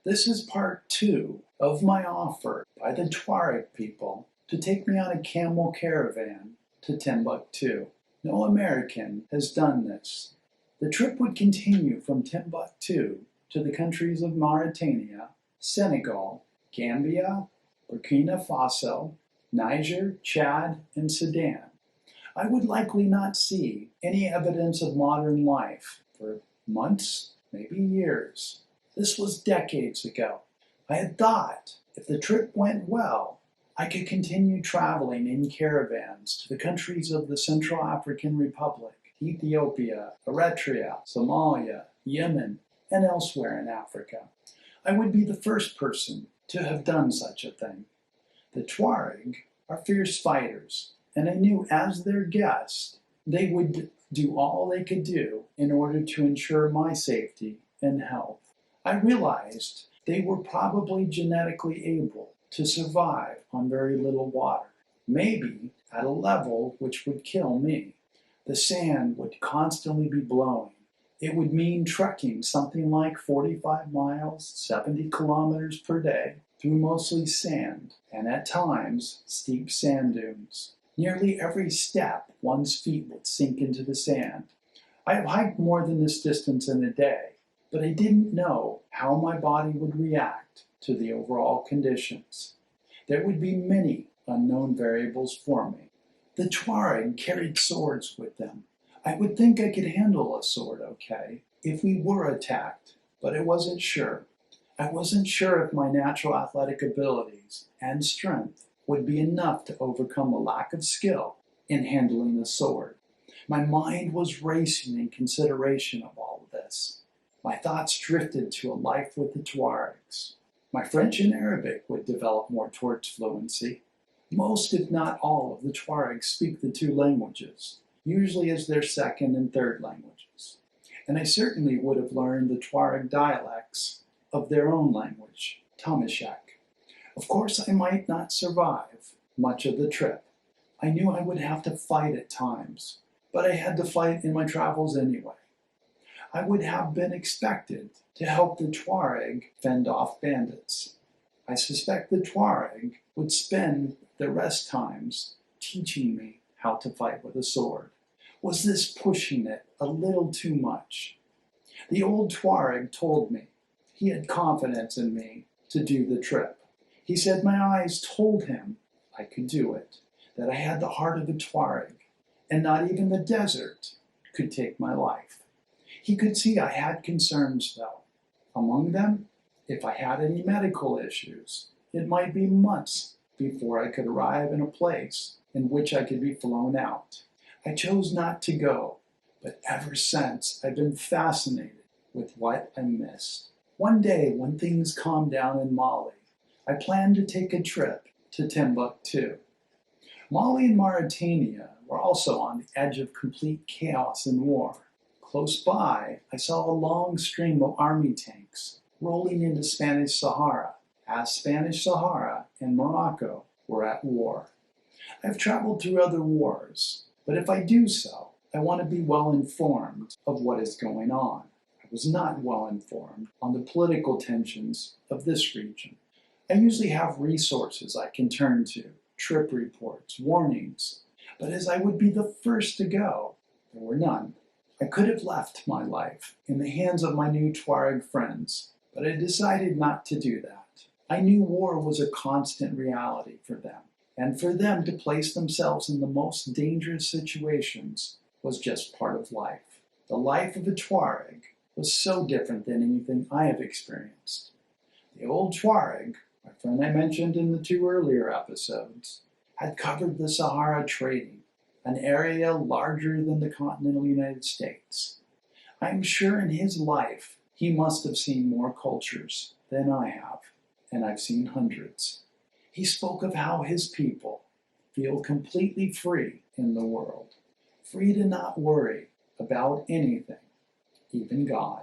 This is part 2 of my offer by the Tuareg people to take me on a camel caravan to Timbuktu. No American has done this. The trip would continue from Timbuktu to the countries of Mauritania, Senegal, Gambia, Burkina Faso, Niger, Chad, and Sudan. I would likely not see any evidence of modern life for months, maybe years. This was decades ago. I had thought if the trip went well, I could continue traveling in caravans to the countries of the Central African Republic, Ethiopia, Eritrea, Somalia, Yemen, and elsewhere in Africa. I would be the first person to have done such a thing. The Tuareg are fierce fighters, and I knew as their guest, they would do all they could do in order to ensure my safety and health. I realized they were probably genetically able to survive on very little water, maybe at a level which would kill me. The sand would constantly be blowing. It would mean trekking something like 45 miles, 70 kilometers per day, through mostly sand, and at times steep sand dunes. Nearly every step, one's feet would sink into the sand. I have hiked more than this distance in a day, but I didn't know how my body would react to the overall conditions. There would be many unknown variables for me. The Tuareg carried swords with them. I would think I could handle a sword okay if we were attacked, but I wasn't sure. I wasn't sure if my natural athletic abilities and strength would be enough to overcome a lack of skill in handling a sword. My mind was racing in consideration of all of this. My thoughts drifted to a life with the Tuaregs. My French and Arabic would develop more towards fluency. Most, if not all, of the Tuaregs speak the two languages, usually as their second and third languages. And I certainly would have learned the Tuareg dialects of their own language, Tamashek. Of course, I might not survive much of the trip. I knew I would have to fight at times, but I had to fight in my travels anyway. I would have been expected to help the Tuareg fend off bandits. I suspect the Tuareg would spend their rest times teaching me how to fight with a sword. Was this pushing it a little too much? The old Tuareg told me he had confidence in me to do the trip. He said my eyes told him I could do it, that I had the heart of a Tuareg, and not even the desert could take my life. He could see I had concerns, though. Among them, if I had any medical issues, it might be months before I could arrive in a place in which I could be flown out. I chose not to go, but ever since I've been fascinated with what I missed. One day, when things calmed down in Mali, I planned to take a trip to Timbuktu. Mali and Mauritania were also on the edge of complete chaos and war. Close by, I saw a long stream of army tanks rolling into Spanish Sahara, as Spanish Sahara and Morocco were at war. I've traveled through other wars, but if I do so, I want to be well informed of what is going on. I was not well informed on the political tensions of this region. I usually have resources I can turn to, trip reports, warnings, but as I would be the first to go, there were none. I could have left my life in the hands of my new Tuareg friends, but I decided not to do that. I knew war was a constant reality for them, and for them to place themselves in the most dangerous situations was just part of life. The life of a Tuareg was so different than anything I have experienced. The old Tuareg, my friend I mentioned in the 2 earlier episodes, had covered the Sahara trading, an area larger than the continental United States. I am sure in his life he must have seen more cultures than I have, and I've seen hundreds. He spoke of how his people feel completely free in the world, free to not worry about anything, even God.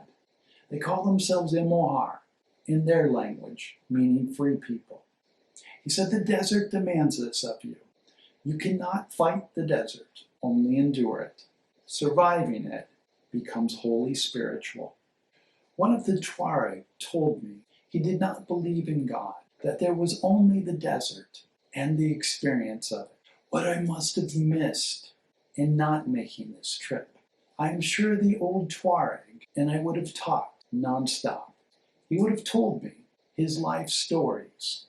They call themselves Emohar, in their language, meaning free people. He said the desert demands this of you. You cannot fight the desert, only endure it. Surviving it becomes wholly spiritual. One of the Tuareg told me He did not believe in God, that there was only the desert and the experience of it. What I must have missed in not making this trip. I am sure the old Tuareg and I would have talked nonstop. He would have told me his life stories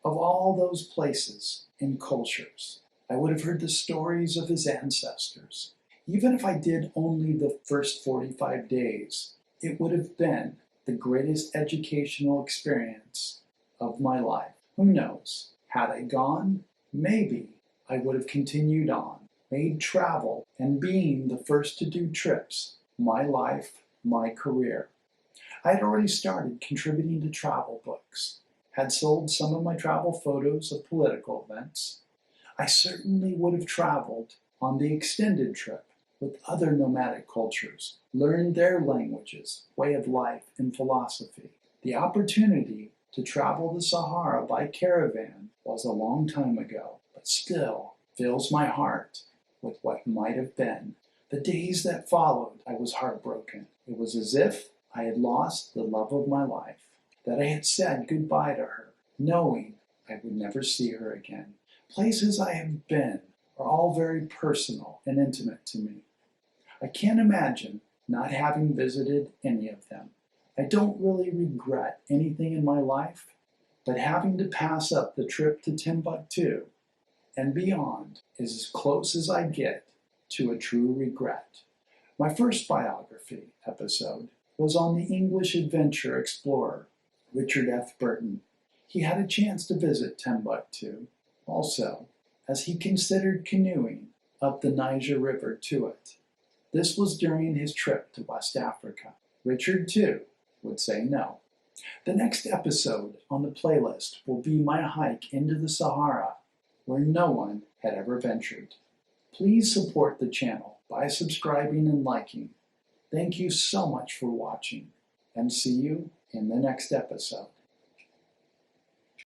of all those places and cultures. I would have heard the stories of his ancestors. Even if I did only the first 45 days, it would have been the greatest educational experience of my life. Who knows? Had I gone, maybe I would have continued on, made travel and being the first to do trips my life, my career. I had already started contributing to travel books, had sold some of my travel photos of political events. I certainly would have traveled on the extended trip with other nomadic cultures, learned their languages, way of life, and philosophy. The opportunity to travel the Sahara by caravan was a long time ago, but still fills my heart with what might have been. The days that followed, I was heartbroken. It was as if I had lost the love of my life, that I had said goodbye to her, knowing I would never see her again. Places I have been are all very personal and intimate to me. I can't imagine not having visited any of them. I don't really regret anything in my life, but having to pass up the trip to Timbuktu and beyond is as close as I get to a true regret. My first biography episode was on the English adventure explorer, Richard F. Burton. He had a chance to visit Timbuktu also, as he considered canoeing up the Niger River to it. This was during his trip to West Africa. Richard, too, would say no. The next episode on the playlist will be my hike into the Sahara, where no one had ever ventured. Please support the channel by subscribing and liking. Thank you so much for watching, and see you in the next episode.